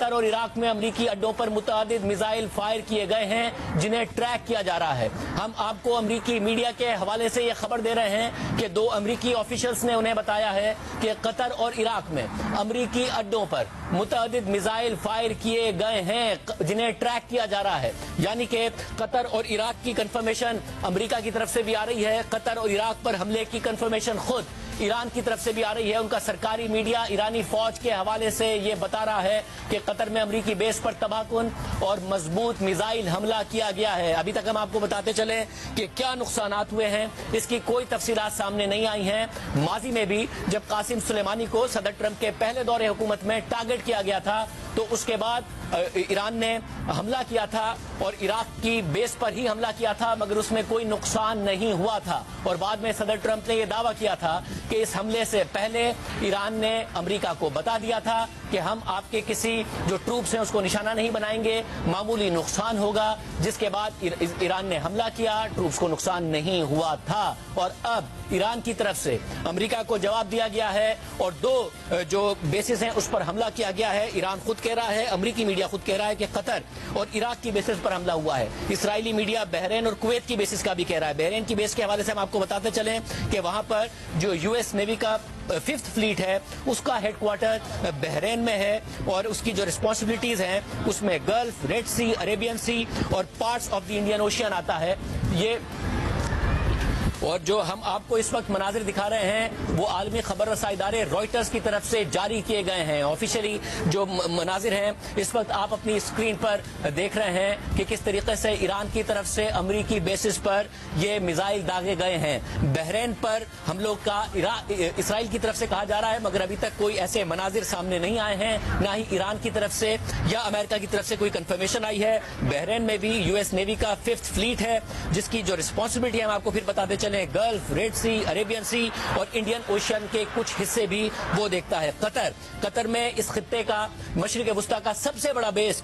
قطر اور عراق میں امریکی اڈوں پر متعدد میزائل فائر کیے گئے ہیں جنہیں ٹریک کیا جا رہا ہے۔ ہم آپ کو امریکی میڈیا کے حوالے سے یہ خبر دے رہے ہیں کہ 2 امریکی آفیشلز نے انہیں بتایا ہے کہ قطر اور عراق میں امریکی اڈوں پر متعدد میزائل فائر کیے گئے ہیں جنہیں ٹریک کیا جا رہا ہے، یعنی کہ قطر اور عراق کی کنفرمیشن امریکہ کی طرف سے بھی آ رہی ہے، قطر اور عراق پر حملے کی کنفرمیشن خود ایران کی طرف سے بھی آ رہی ہے۔ ان کا سرکاری میڈیا ایرانی فوج کے حوالے سے یہ بتا رہا ہے کہ قطر میں امریکی بیس پر تباہ کن اور مضبوط میزائل حملہ کیا گیا ہے۔ ابھی تک ہم آپ کو بتاتے چلیں کہ کیا نقصانات ہوئے ہیں، اس کی کوئی تفصیلات سامنے نہیں آئی ہیں۔ ماضی میں بھی جب قاسم سلیمانی کو صدر ٹرمپ کے پہلے دور حکومت میں ٹارگٹ کیا گیا تھا تو اس کے بعد ایران نے حملہ کیا تھا اور عراق کی بیس پر ہی حملہ کیا تھا، مگر اس میں کوئی نقصان نہیں ہوا تھا، اور بعد میں صدر ٹرمپ نے یہ دعویٰ کیا تھا کہ اس حملے سے پہلے ایران نے امریکہ کو بتا دیا تھا کہ ہم آپ کے کسی جو ٹروپس ہیں اس کو نشانہ نہیں بنائیں گے، معمولی نقصان ہوگا، جس کے بعد ایران نے حملہ کیا، ٹروپس کو نقصان نہیں ہوا تھا۔ اور اب ایران کی طرف سے امریکہ کو جواب دیا گیا ہے اور 2 جو بیسز ہیں اس پر حملہ کیا گیا ہے۔ ایران خود کہہ رہا ہے، امریکی میڈیا خود کہہ رہا ہے کہ قطر اور عراق کی بیسز پر حملہ ہوا ہے۔ اسرائیلی میڈیا بحرین اور کویت کی بیسز کا بھی کہہ رہا ہے۔ بحرین کی بیس کے حوالے سے ہم آپ کو بتاتے چلیں کہ وہاں پر جو US نیوی کا 5th فلیٹ ہے اس کا ہیڈ کوارٹر بحرین میں ہے، اور اس کی جو رسپانسبلٹیز ہیں اس میں گلف، ریڈ سی، عربین سی اور parts of the Indian ocean آتا ہے۔ یہ اور جو ہم آپ کو اس وقت مناظر دکھا رہے ہیں وہ عالمی خبر رساں ادارے رائٹرز کی طرف سے جاری کیے گئے ہیں۔ آفیشلی جو مناظر ہیں اس وقت آپ اپنی اسکرین پر دیکھ رہے ہیں کہ کس طریقے سے ایران کی طرف سے امریکی بیسز پر یہ میزائل داغے گئے ہیں۔ بحرین پر ہم لوگ کا اسرائیل کی طرف سے کہا جا رہا ہے، مگر ابھی تک کوئی ایسے مناظر سامنے نہیں آئے ہیں، نہ ہی ایران کی طرف سے یا امریکہ کی طرف سے کوئی کنفرمیشن آئی ہے۔ بحرین میں بھی US نیوی کا 5th فلیٹ ہے جس کی جو رسپانسبلٹی ہم آپ کو پھر بتاتے چلیں گلف، ریڈ سی، عربین سی اور انڈین اوشین کے کچھ حصے بھی وہ دیکھتا ہے۔ قطر میں اس خطے کا مشرق وسطیٰ کا سب سے بڑا بیس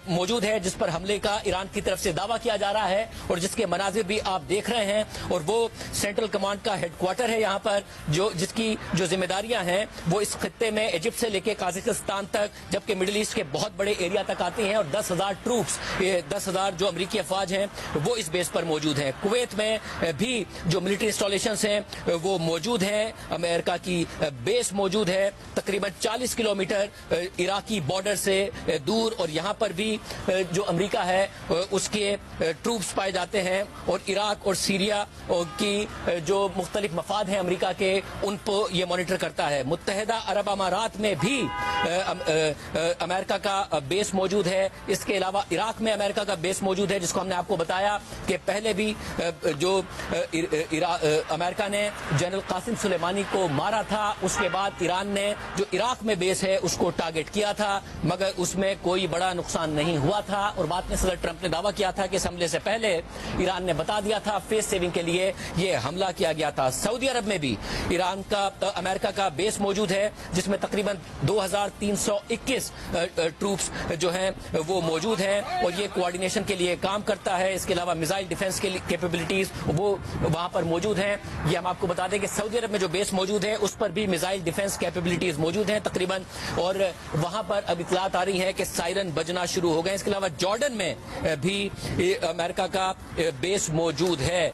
موجود ہے جس پر حملے کا ایران کی طرف سے دعویٰ کیا جا رہا ہے اور جس کے مناظر بھی آپ دیکھ رہے ہیں، اور وہ سینٹرل کمانڈ کا ہیڈ کوارٹر ہے یہاں پر، جس کی جو ذمہ داریاں ہیں وہ اس خطے میں ایجپٹ سے لے کے قازقستان تک، جبکہ مڈل ایسٹ کے بہت بڑے ایریا تک آتے ہیں، اور 10,000 ٹروپس 10,000 جو امریکی افواج ہیں وہ اس بیس پر موجود ہیں۔ کویت میں بھی جو ملٹری انسٹالیشنز ہیں وہ موجود ہیں، امریکہ کی بیس موجود ہے تقریباً 40 کلومیٹر عراقی بارڈر سے دور، اور یہاں پر بھی جو امریکہ ہے اس کے ٹروپس پائے جاتے ہیں، اور عراق اور سیریا کی جو مختلف مفاد ہیں امریکہ کے ان کو یہ مانیٹر کرتا ہے۔ متحدہ عرب امارات میں بھی امریکہ کا بیس موجود ہے، اس کے علاوہ عراق میں امریکہ کا بیس موجود ہے، جس کو ہم نے آپ کو بتایا کہ پہلے بھی جو امریکہ نے جنرل قاسم سلیمانی کو مارا تھا، اس کے بعد ایران نے جو عراق میں بیس ہے اس کو ٹارگٹ کیا تھا، مگر اس میں کوئی بڑا نقصان نہیں ہوا تھا، اور بعد میں صدر ٹرمپ نے دعویٰ کیا تھا کہ اس حملے سے پہلے ایران نے بتا دیا تھا، فیس سیونگ کے لیے یہ حملہ کیا گیا تھا۔ سعودی عرب میں بھی امریکہ کا بیس موجود ہے جس میں تقریباً 2321 ٹروپس جو ہیں وہ موجود ہیں، اور یہ کوارڈینیشن کے لیے کام کرتا ہے۔ اس کے علاوہ میزائل ڈیفنس کے کیپیبلٹیز وہ وہاں پر موجود ہیں۔ یہ ہم آپ کو بتا دیں کہ سعودی عرب میں جو بیس موجود ہے اس پر بھی میزائل ڈیفنس کیپیبلٹیز موجود ہیں تقریباً، اور وہاں پر اب اطلاعات آ رہی ہیں کہ سائرن بجنا شروع ہو گئے۔ اس کے علاوہ جارڈن میں بھی امریکہ کا بیس موجود ہے۔